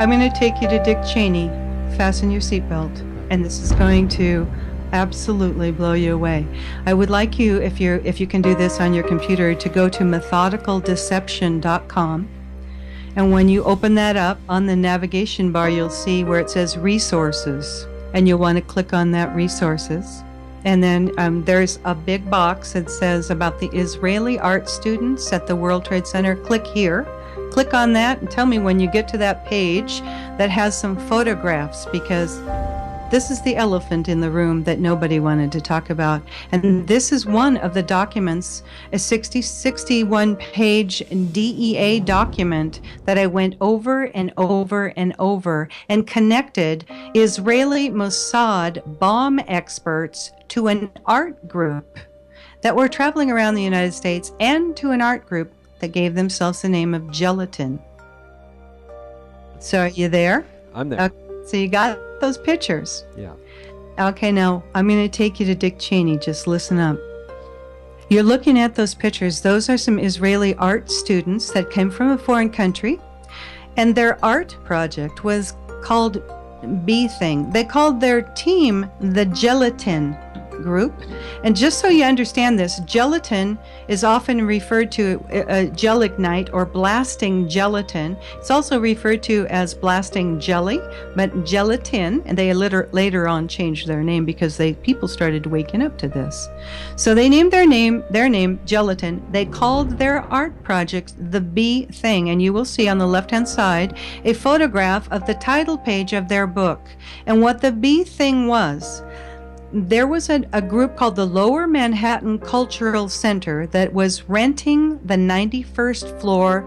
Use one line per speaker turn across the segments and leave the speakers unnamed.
I'm going to take you to Dick Cheney. Fasten your seatbelt. And this is going to absolutely blow you away. I would like you, if you can do this on your computer, to go to methodicaldeception.com. And when you open that up, on the navigation bar, you'll see where it says resources. And you'll want to click on that resources. And then there's a big box that says about the Israeli art students at the World Trade Center. Click here. Click on that and tell me when you get to that page that has some photographs, because this is the elephant in the room that nobody wanted to talk about. And this is one of the documents, a 61-page DEA document that I went over and over and over and connected Israeli MOSSAD bomb experts to an art group that were traveling around the United States, and to an art group that gave themselves the name of Gelatin. So are you there?
I'm there.
So you got those pictures?
Yeah.
Okay, now I'm going to take you to Dick Cheney. Just listen up. You're looking at those pictures. Those are some Israeli art students that came from a foreign country, and their art project was called 𝗵𝗱𝗃𝗿. They called their team the Gelatin group. And just so you understand this, gelatin is often referred to gelignite or blasting gelatin. It's also referred to as blasting jelly, but gelatin, and they later on changed their name because people started waking up to this. So they named their name Gelatin. They called their art project the 𝗵𝗱𝗃𝗿, and you will see on the left-hand side a photograph of the title page of their book. And what the 𝗵𝗱𝗃 was, there was a group called the Lower Manhattan Cultural Center that was renting the 91st floor,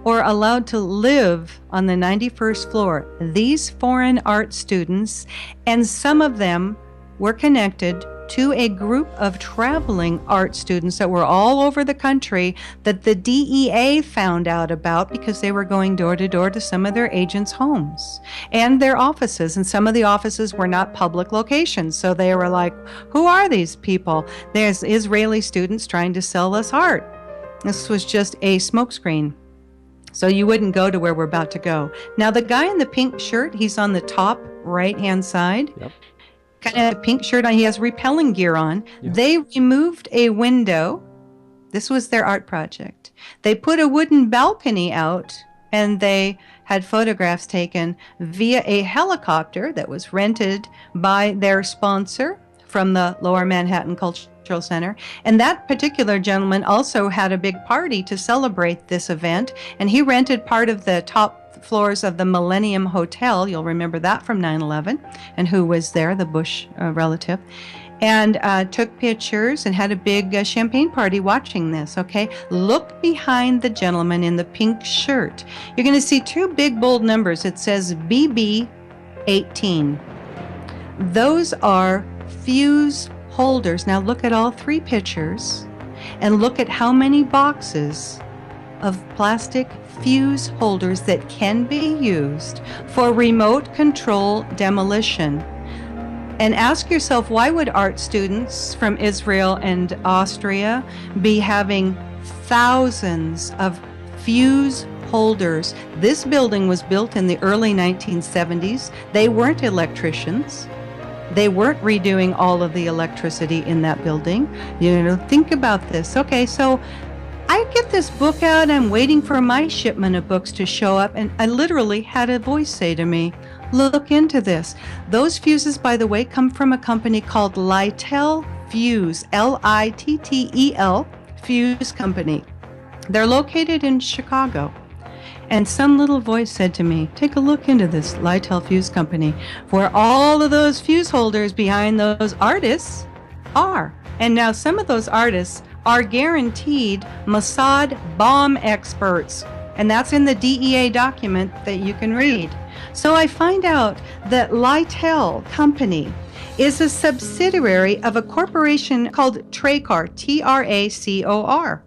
or allowed to live on the 91st floor. These foreign art students, and some of them were connected to a group of traveling art students that were all over the country that the DEA found out about because they were going door to door to some of their agents' homes and their offices. And some of the offices were not public locations. So they were like, who are these people? There's Israeli students trying to sell us art. This was just a smokescreen. So you wouldn't go to where we're about to go. Now, the guy in the pink shirt, he's on the top right-hand side.
Yep.
Kind of pink shirt on. He has repelling gear on.
Yeah.
They removed a window. This was their art project. They put a wooden balcony out, and they had photographs taken via a helicopter that was rented by their sponsor from the Lower Manhattan Cultural Center. And that particular gentleman also had a big party to celebrate this event, and he rented part of the top floors of the Millennium Hotel. You'll remember that from 9/11, and who was there, the Bush relative, and took pictures and had a big champagne party watching this. Okay, look behind the gentleman in the pink shirt. You're going to see two big bold numbers. It says BB18. Those are fuse holders. Now look at all three pictures and look at how many boxes of plastic fuse holders that can be used for remote control demolition. And ask yourself, why would art students from Israel and Austria be having thousands of fuse holders? This building was built in the early 1970s. They weren't electricians. They weren't redoing all of the electricity in that building. You know, think about this. Okay, so I get this book out, I'm waiting for my shipment of books to show up, and I literally had a voice say to me, look into this. Those fuses, by the way, come from a company called Littel Fuse, Littel Fuse Company. They're located in Chicago. And some little voice said to me, take a look into this Littel Fuse Company, where all of those fuse holders behind those artists are. And now some of those artists are guaranteed MOSSAD bomb experts. And that's in the DEA document that you can read. So I find out that Littel Company is a subsidiary of a corporation called Tracor, Tracor.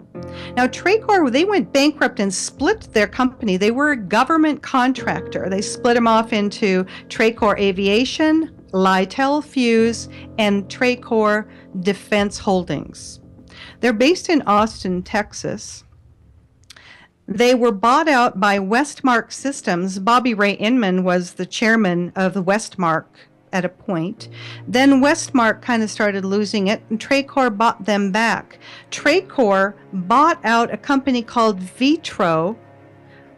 Now, Tracor, they went bankrupt and split their company. They were a government contractor. They split them off into Tracor Aviation, Littel Fuse, and Tracor Defense Holdings. They're based in Austin, Texas. They were bought out by Westmark Systems. Bobby Ray Inman was the chairman of the Westmark at a point. Then Westmark kind of started losing it, and Tracor bought them back. Tracor bought out a company called Vitro,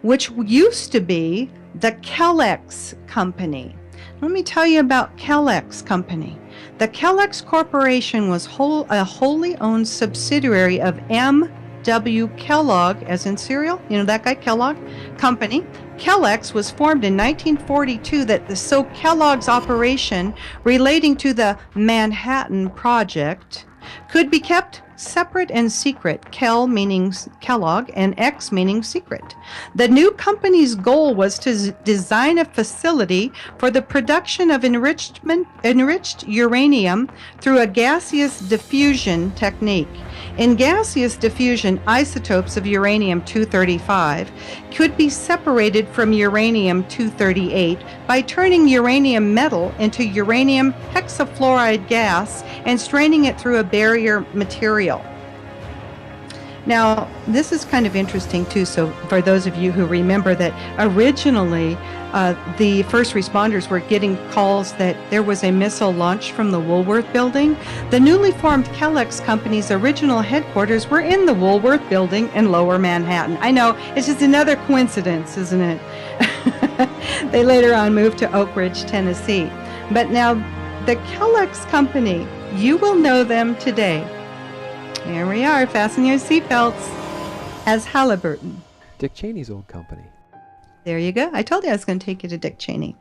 which used to be the Kellex company. Let me tell you about Kellex company. The Kellex Corporation was a wholly owned subsidiary of M.W. Kellogg, as in cereal, you know that guy, Kellogg Company. Kellex was formed in 1942 so Kellogg's operation relating to the Manhattan Project could be kept separate and secret, Kel meaning Kellogg and X meaning secret. The new company's goal was to design a facility for the production of enriched uranium through a gaseous diffusion technique. In gaseous diffusion, isotopes of uranium-235 could be separated from uranium-238 by turning uranium metal into uranium hexafluoride gas and straining it through a barrier material. Now, this is kind of interesting too. So for those of you who remember that originally the first responders were getting calls that there was a missile launched from the Woolworth building. The newly formed Kellex company's original headquarters were in the Woolworth building in Lower Manhattan. I know, it's just another coincidence, isn't it? They later on moved to Oak Ridge, Tennessee. But now the Kellex company, you will know them today. Here we are, fasten your seatbelts, as Halliburton.
Dick Cheney's old company.
There you go. I told you I was going to take you to Dick Cheney.